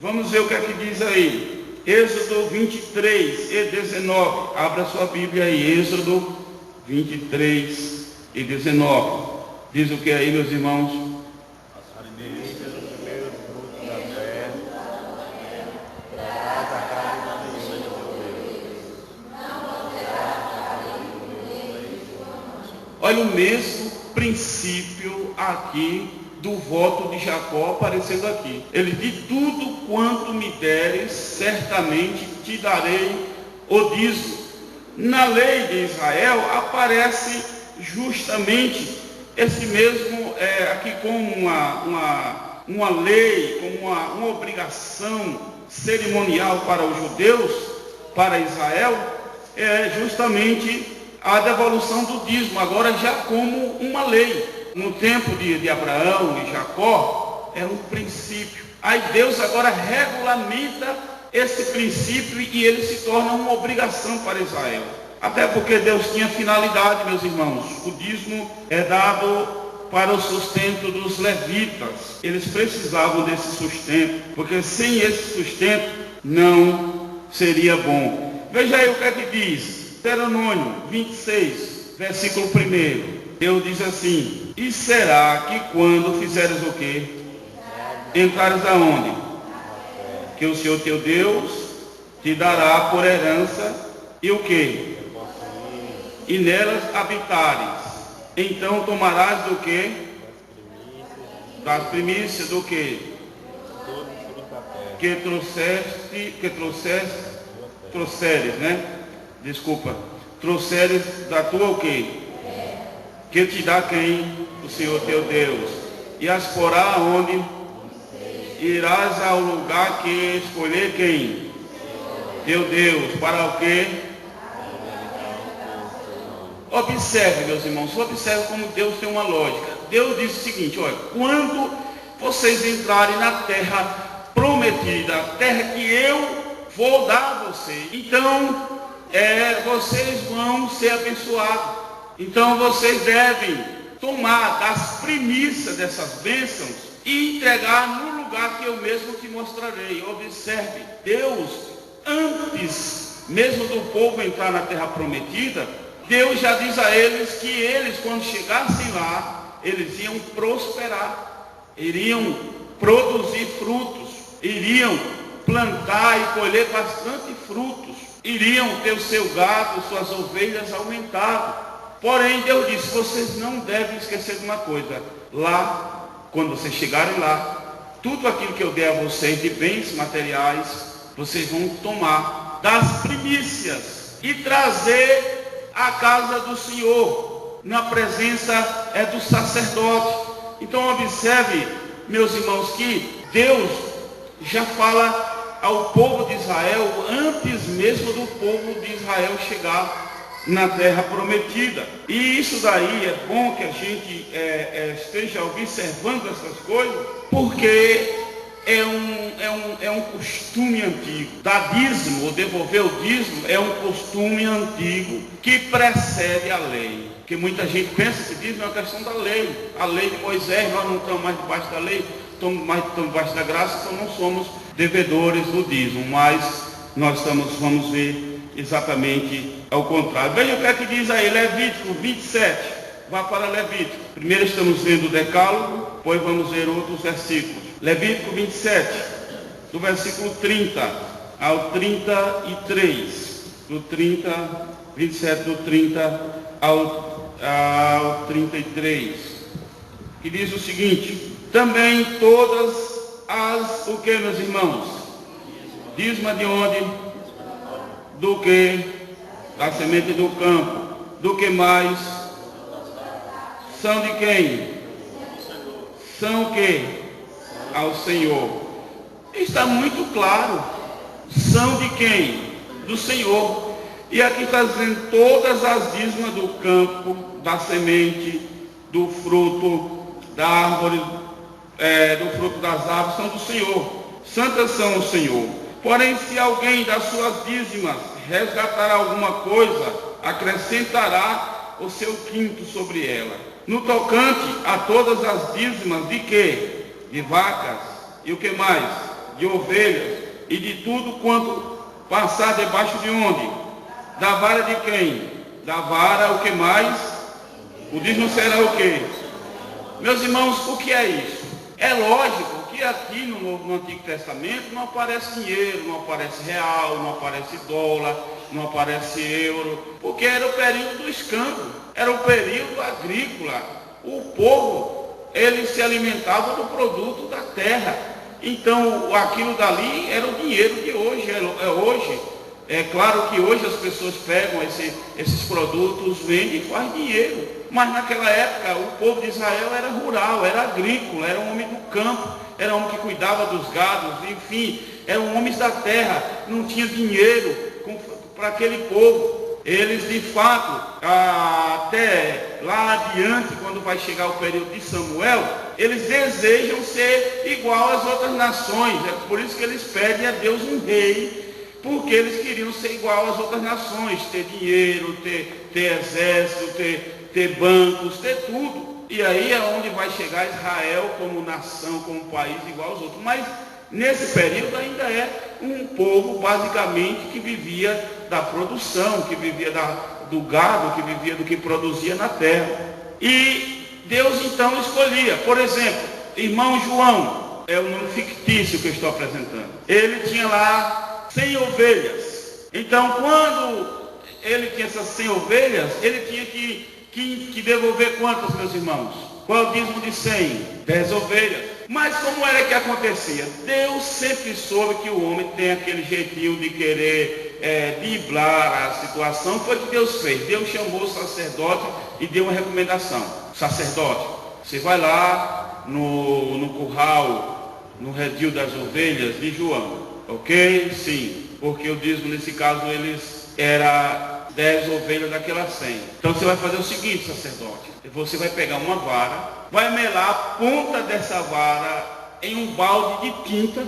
Vamos ver o que é que diz aí. Êxodo 23 e 19. Abra sua Bíblia aí. Êxodo 23 e 19. Diz o que aí, meus irmãos? As primícias dos primeiros frutos da terra, traz a carne do Senhor Deus. Olha o mesmo princípio aqui do voto de Jacó aparecendo aqui. Ele diz: tudo quanto me deres, certamente te darei o dízimo. Na lei de Israel aparece justamente esse mesmo, aqui como uma lei, como uma obrigação cerimonial para os judeus, para Israel, é justamente a devolução do dízimo, agora já como uma lei. No tempo de Abraão e Jacó, era um princípio. Aí Deus agora regulamenta esse princípio e ele se torna uma obrigação para Israel. Até porque Deus tinha finalidade, meus irmãos. O dízimo é dado para o sustento dos levitas. Eles precisavam desse sustento, porque sem esse sustento não seria bom. Veja aí o que é que diz. Deuteronômio 26, versículo 1. Deus diz assim: e será que quando fizeres o quê? Entrares aonde? Que o Senhor teu Deus te dará por herança e o quê? E nelas habitares. Então tomarás do quê? Das primícias do quê? Que trouxeres, né? Desculpa. Trouxeres da tua o quê? Que te dá quem? O Senhor teu Deus. E as porá onde? Irás ao lugar que escolher quem? Teu Deus. Para o quê? Observe, meus irmãos, observe como Deus tem uma lógica. Deus diz o seguinte: olha, quando vocês entrarem na terra prometida, a terra que eu vou dar a vocês, então vocês vão ser abençoados. Então vocês devem tomar das primícias dessas bênçãos e entregar no lugar que eu mesmo te mostrarei. Observe, Deus, antes mesmo do povo entrar na terra prometida, Deus já diz a eles que eles, quando chegassem lá, eles iam prosperar, iriam produzir frutos, iriam plantar e colher bastante frutos, iriam ter o seu gado, suas ovelhas aumentado. Porém, Deus disse: vocês não devem esquecer de uma coisa. Lá, quando vocês chegarem lá, tudo aquilo que eu der a vocês de bens materiais, vocês vão tomar das primícias e trazer à casa do Senhor, na presença do sacerdote. Então observe, meus irmãos, que Deus já fala ao povo de Israel antes mesmo do povo de Israel chegar na terra prometida. E isso daí é bom que a gente esteja observando essas coisas, porque é um costume antigo. Dar dízimo, ou devolver o dízimo, é um costume antigo que precede a lei. Porque muita gente pensa que dízimo é uma questão da lei. A lei de Moisés, nós não estamos mais debaixo da lei, estamos debaixo da graça, então não somos devedores do dízimo. Mas nós vamos ver exatamente ao contrário. Veja o que é que diz aí, Levítico 27. Vá para Levítico. Primeiro estamos vendo o decálogo, depois vamos ver outros versículos. Levítico 27, do versículo 30 ao 33. Do 27 do 30 ao 33. Que diz o seguinte: também todas o que, meus irmãos? Dízimo de onde? Do que? Da semente do campo. Do que mais? São de quem? São o que? Ao Senhor. Está muito claro. São de quem? Do Senhor. E aqui está dizendo: todas as dízimas do campo, da semente, do fruto da árvore, do fruto das árvores, são do Senhor. Santas são ao Senhor. Porém, se alguém das suas dízimas resgatar alguma coisa, acrescentará o seu quinto sobre ela. No tocante a todas as dízimas de quê? De vacas. E o que mais? de ovelhas e de tudo quanto passar debaixo de onde? Da vara de quem? Da vara, o que mais? O dízimo será o quê? Meus irmãos, o que é isso? É lógico que aqui no Antigo Testamento não aparece dinheiro, não aparece real, não aparece dólar, não aparece euro, porque era o período do escambo, era o período agrícola. O povo, ele se alimentava do produto da terra. Então, aquilo dali era o dinheiro de hoje, hoje. É claro que hoje as pessoas pegam esses produtos, vendem e fazem dinheiro. Mas naquela época o povo de Israel era rural, era agrícola, era um homem do campo, era um homem que cuidava dos gados, enfim, eram homens da terra, não tinha dinheiro para aquele povo. Eles de fato, até lá adiante, quando vai chegar o período de Samuel, eles desejam ser igual às outras nações. É por isso que eles pedem a Deus um rei, porque eles queriam ser igual às outras nações, ter dinheiro, ter exército, ter bancos, ter tudo. E aí é onde vai chegar Israel como nação, como país igual aos outros. Mas nesse período ainda é um povo basicamente que vivia da produção, que vivia do gado, que vivia do que produzia na terra. E Deus então escolhia, por exemplo, irmão João, é o nome fictício que eu estou apresentando. Ele tinha lá 100 ovelhas. Então quando ele tinha essas 100 ovelhas, ele tinha que devolver quantas, meus irmãos? Qual é o dízimo de 100? 10 ovelhas. Mas como era que acontecia? Deus sempre soube que o homem tem aquele jeitinho de querer driblar a situação. Foi o que Deus fez. Deus chamou o sacerdote e deu uma recomendação. Sacerdote, você vai lá no curral, no redil das ovelhas de João. Ok? Sim. Porque o dízimo nesse caso era 10 ovelhas daquelas 100. Então você vai fazer o seguinte, sacerdote. Você vai pegar uma vara, vai melar a ponta dessa vara em um balde de tinta.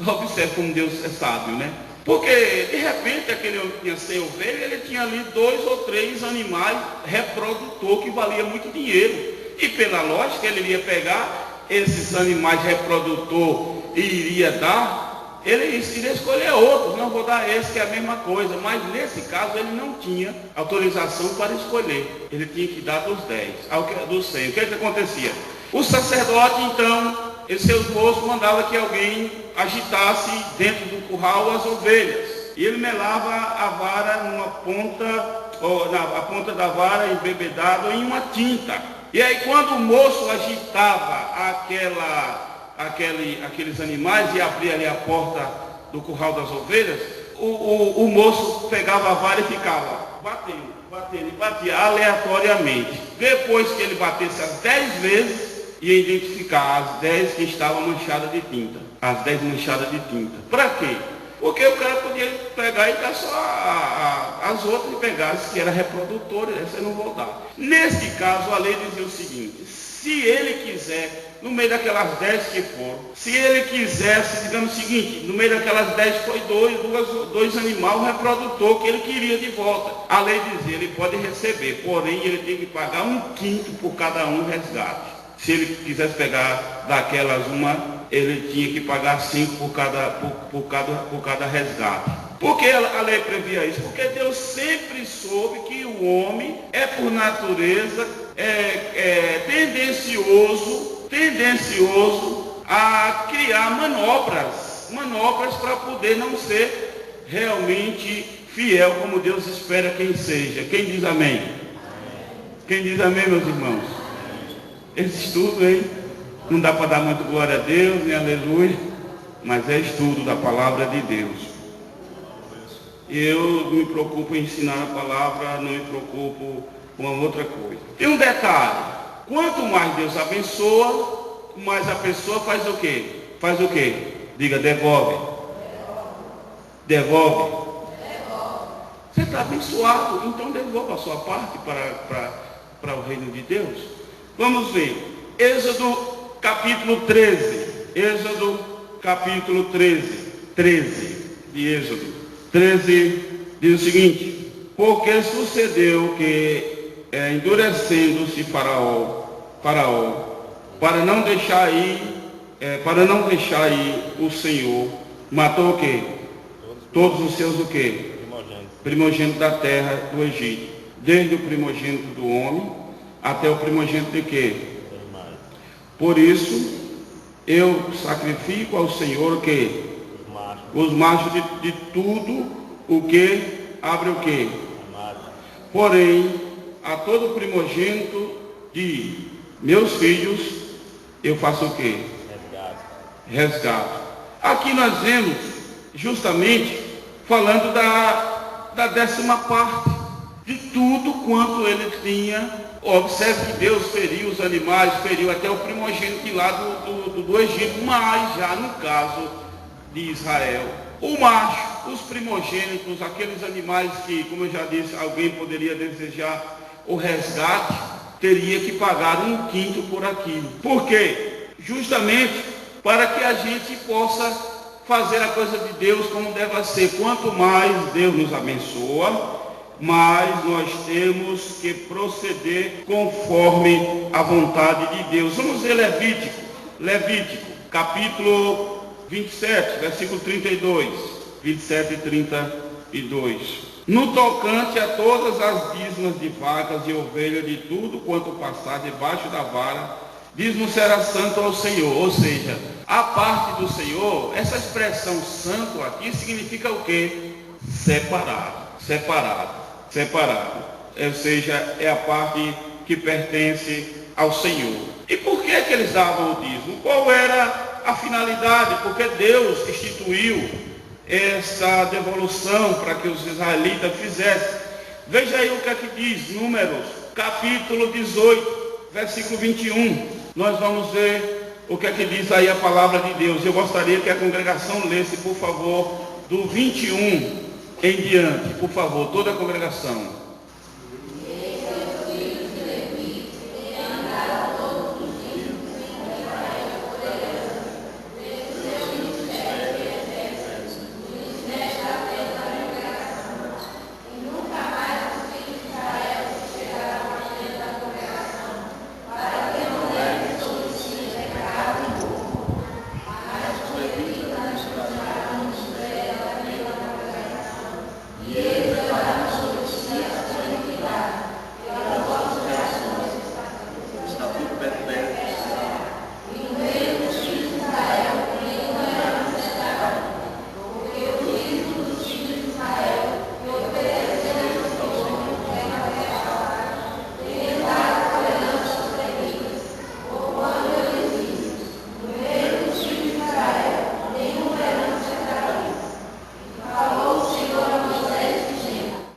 Observe como Deus é sábio, né? Porque de repente aquele homem que tinha 100 ovelhas, ele tinha ali 2 ou 3 animais reprodutor que valia muito dinheiro. E pela lógica ele iria pegar esses animais reprodutor e iria dar. Ele iria escolher outros, não vou dar esse que é a mesma coisa, mas nesse caso ele não tinha autorização para escolher, ele tinha que dar dos 10, dos 100. O que acontecia? O sacerdote então, e seus moços mandavam que alguém agitasse dentro do curral as ovelhas, e ele melava a vara numa ponta, a ponta da vara embebedada em uma tinta, e aí quando o moço agitava aqueles animais e abria ali a porta do curral das ovelhas, o moço pegava a vara e ficava batendo, batia aleatoriamente. Depois que ele batesse as 10 vezes, ia identificar as 10 que estavam manchadas de tinta. As 10 manchadas de tinta. Para quê? Porque o cara podia pegar e dar só as outras e pegar as que eram reprodutoras, essa eu não vou dar. Nesse caso, a lei dizia o seguinte: se ele quiser, no meio daquelas 10 que foram, se ele quisesse, digamos o seguinte, no meio daquelas 10 foi dois animais reprodutor que ele queria de volta. A lei dizia, ele pode receber, porém ele tem que pagar 1/5 por cada um resgate. Se ele quisesse pegar daquelas uma, ele tinha que pagar 5 por cada resgate. Por que a lei previa isso? Porque Deus sempre soube que o homem é por natureza tendencioso a criar manobras para poder não ser realmente fiel como Deus espera quem seja. Quem diz amém? Quem diz amém, meus irmãos? Esse estudo aí não dá para dar muito glória a Deus, nem aleluia, mas é estudo da palavra de Deus. Eu me preocupo em ensinar a palavra, não me preocupo com uma outra coisa. Tem um detalhe: quanto mais Deus abençoa, mais a pessoa faz o quê? Faz o quê? Diga, devolve. Devolve. Você está abençoado, então devolva a sua parte para o reino de Deus. Vamos ver. Êxodo capítulo 13. Êxodo capítulo 13 de Êxodo 13 diz o seguinte: porque sucedeu que, endurecendo-se Faraó, para não deixar ir para não deixar aí o Senhor, matou o quê? Todos os seus o quê? Primogênitos da terra do Egito. Desde o primogênito do homem até o primogênito de quê? Por isso, eu sacrifico ao Senhor o quê? Os machos de tudo o que abre o quê? Porém, a todo primogênito de meus filhos, eu faço o quê? Resgato. Aqui nós vemos justamente falando da 10ª parte de tudo quanto ele tinha. Observe que Deus feriu os animais, feriu até o primogênito lá do Egito, mas já no caso de Israel, o macho, os primogênitos, aqueles animais que, como eu já disse, alguém poderia desejar o resgate, teria que pagar 1/5 por aquilo. Por quê? Justamente para que a gente possa fazer a coisa de Deus como deve ser. Quanto mais Deus nos abençoa, mas nós temos que proceder conforme a vontade de Deus. Vamos ver Levítico, capítulo 27, versículo 32, 27 e 32. No tocante a todas as dízimos de vacas e ovelhas, de tudo quanto passar debaixo da vara, dízimo será santo ao Senhor. Ou seja, a parte do Senhor, essa expressão santo aqui significa o quê? Separado. Ou seja, é a parte que pertence ao Senhor. E por que eles davam o dízimo? Qual era a finalidade? Porque Deus instituiu essa devolução para que os israelitas fizessem. Veja aí o que é que diz, Números, capítulo 18, versículo 21. Nós vamos ver o que é que diz aí a palavra de Deus. Eu gostaria que a congregação lesse, por favor, do 21 em diante, por favor, toda a congregação.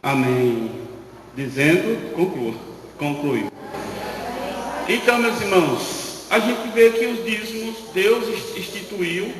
Amém. Dizendo, conclui. Então, meus irmãos, a gente vê que os dízimos Deus instituiu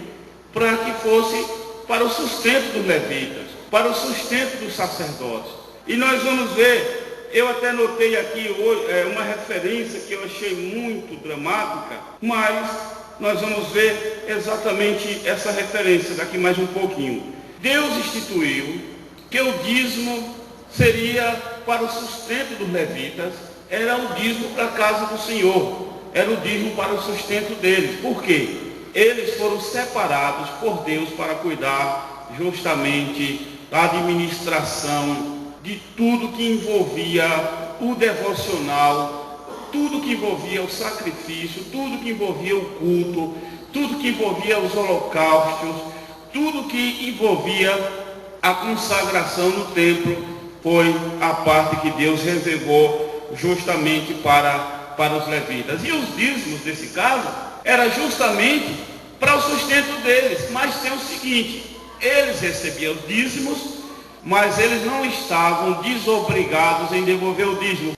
para que fosse para o sustento dos levitas, para o sustento dos sacerdotes. E nós vamos ver, eu até notei aqui hoje uma referência que eu achei muito dramática, mas nós vamos ver exatamente essa referência daqui mais um pouquinho. Deus instituiu que o dízimo seria para o sustento dos levitas, era o dízimo para a casa do Senhor, era o dízimo para o sustento deles. Por quê? Eles foram separados por Deus para cuidar justamente da administração de tudo que envolvia o devocional, tudo que envolvia o sacrifício, tudo que envolvia o culto, tudo que envolvia os holocaustos, tudo que envolvia a consagração no templo, foi a parte que Deus reservou justamente para os levitas. E os dízimos, nesse caso, era justamente para o sustento deles. Mas tem o seguinte, eles recebiam dízimos, mas eles não estavam desobrigados em devolver o dízimo.